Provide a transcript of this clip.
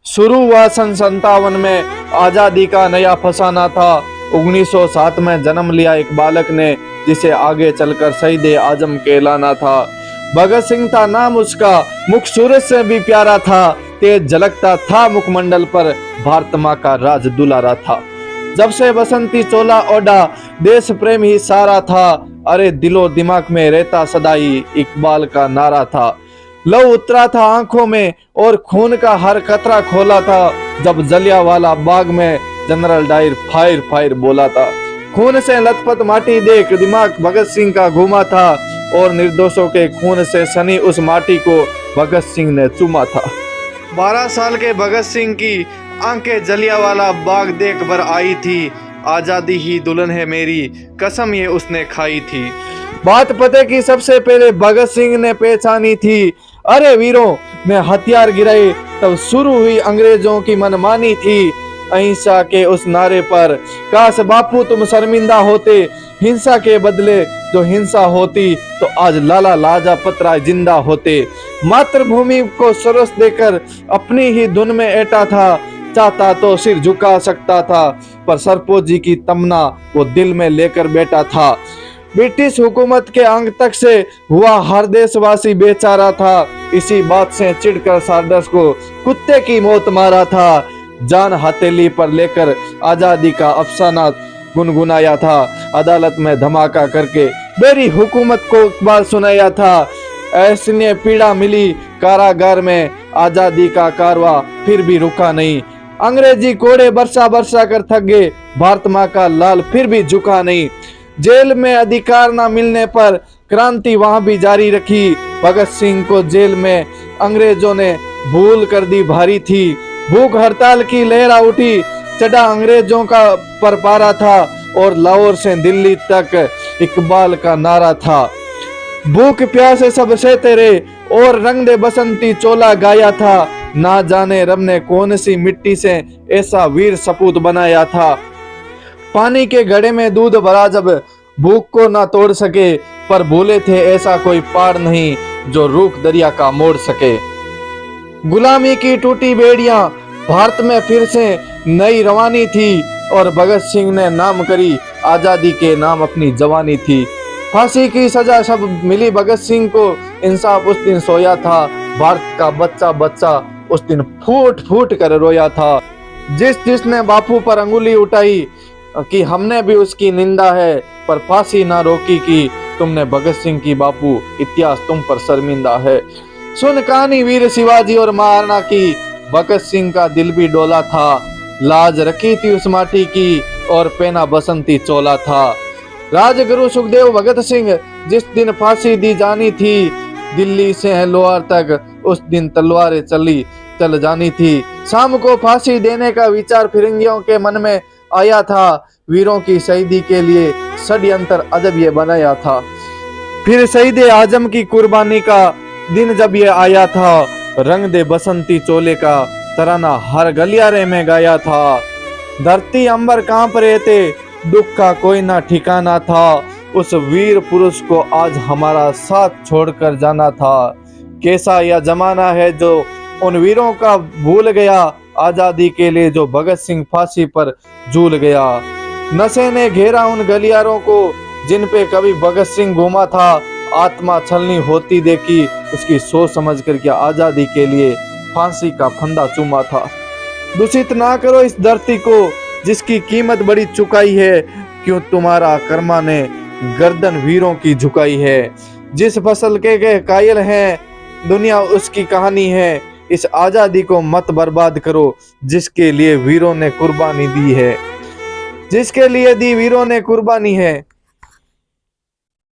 शुरू हुआ सन 57 में आज़ादी का नया फसाना था। 1907 में जन्म लिया एक बालक ने, जिसे आगे चलकर शहीद आजम कहलाना था। भगत सिंह था नाम उसका, मुख सूरज से भी प्यारा था। तेज झलकता था मुखमंडल पर, भारत माँ का राज दुलारा था। जब से बसंती चोला ओढ़ा, देश प्रेम ही सारा था। अरे दिलो दिमाग में रहता सदाई, इकबाल का नारा था। लव उतरा था आंखों में और खून का हर कतरा खोला था। जब जलियांवाला बाग में जनरल डायर फायर फायर बोला था। खून से लथपथ माटी देख दिमाग भगत सिंह का घूमा था, और निर्दोषों के खून से सनी उस माटी को भगत सिंह ने चूमा था। 12 साल के भगत सिंह की आंखें जलियांवाला बाग देख भर आई थी। आजादी ही दुल्हन है मेरी, कसम ये उसने खाई थी। बात पते की सबसे पहले भगत सिंह ने पहचानी थी। अरे वीरों में हथियार गिराए, तब शुरू हुई अंग्रेजों की मनमानी थी। अहिंसा के उस नारे पर काश बापू तुम शर्मिंदा होते। हिंसा के बदले जो हिंसा होती तो आज लाला लाजपत राय जिंदा होते। मातृभूमि को सरस देकर अपनी ही धुन में ऐटा था। चाहता तो सिर झुका सकता था, पर सरपोजी की तमन्ना वो दिल में लेकर बैठा था। ब्रिटिश हुकूमत के अंग तक से हुआ हर देशवासी बेचारा था। इसी बात से चिढ़कर सार्डर्स को कुत्ते की मौत मारा था। जान हथेली पर लेकर आजादी का अफसाना गुनगुनाया था। अदालत में धमाका करके मेरी हुकूमत को इकबाल सुनाया था। ऐसी पीड़ा मिली कारागार में, आजादी का कारवा फिर भी रुका नहीं। अंग्रेजी कोड़े बरसा बरसा कर थक गए, भारत माँ का लाल फिर भी झुका नहीं। जेल में अधिकार न मिलने पर क्रांति वहां भी जारी रखी। भगत सिंह को जेल में अंग्रेजों ने भूल कर दी भारी थी। भूख हड़ताल की लहरा उठी, चढ़ा अंग्रेजों का परपारा था, और लाहौर से दिल्ली तक इकबाल का नारा था। भूख प्यासे सब सहते रहे और रंग दे बसंती चोला गाया था। ना जाने रब ने कौन सी मिट्टी से ऐसा वीर सपूत बनाया था। पानी के घड़े में दूध भरा जब भूख को ना तोड़ सके, पर भूले थे ऐसा कोई पार नहीं जो रूख दरिया का मोड़ सके। गुलामी की टूटी बेड़ियां भारत में फिर से नई रवानी थी, और भगत सिंह ने नाम करी आजादी के नाम अपनी जवानी थी। फांसी की सजा सब मिली भगत सिंह को, इंसाफ उस दिन सोया था। भारत का बच्चा बच्चा उस दिन फूट फूट कर रोया था। जिसने बापू पर अंगुली उठाई कि हमने भी उसकी निंदा है, पर फांसी ना रोकी कि तुमने भगत सिंह की बापू, इतिहास तुम पर शर्मिंदा है। सुन कहानी वीर शिवाजी और महाराणा की, भगत सिंह का दिल भी डोला था। लाज रखी थी उस माटी की, और पहना बसंती चोला था। राजगुरु सुखदेव भगत सिंह जिस दिन फांसी दी जानी थी, दिल्ली से लोहार तक उस दिन तलवारें चल जानी थी। शाम को फांसी देने का विचार फिरंगियों के मन में आया था। वीरों की शहीदी के लिए षड्यंत्र अजब ये बनाया था। फिर शहीद आजम की कुर्बानी का दिन जब ये आया था, रंग दे बसंती चोले का तराना हर गलियारे में गाया था। धरती अंबर कांप रहे थे, दुख का कोई ना ठिकाना था। उस वीर पुरुष को आज हमारा साथ छोड़कर जाना था। कैसा यह जमाना है जो उन वीरों का भूल गया, आजादी के लिए जो भगत सिंह फांसी पर झूल गया। नशे ने घेरा उन गलियारों को जिन पे कभी भगत सिंह घूमा था। आत्मा छलनी होती देखी उसकी सोच समझ कर क्या आजादी के लिए फांसी का फंदा चूमा था। दूषित ना करो इस धरती को जिसकी कीमत बड़ी चुकाई है, क्यों तुम्हारा कर्मा ने गर्दन वीरों की झुकाई है। जिस फसल के कायल हैं दुनिया उसकी कहानी है। इस आजादी को मत बर्बाद करो जिसके लिए वीरों ने कुर्बानी दी है, जिसके लिए दी वीरों ने कुर्बानी है।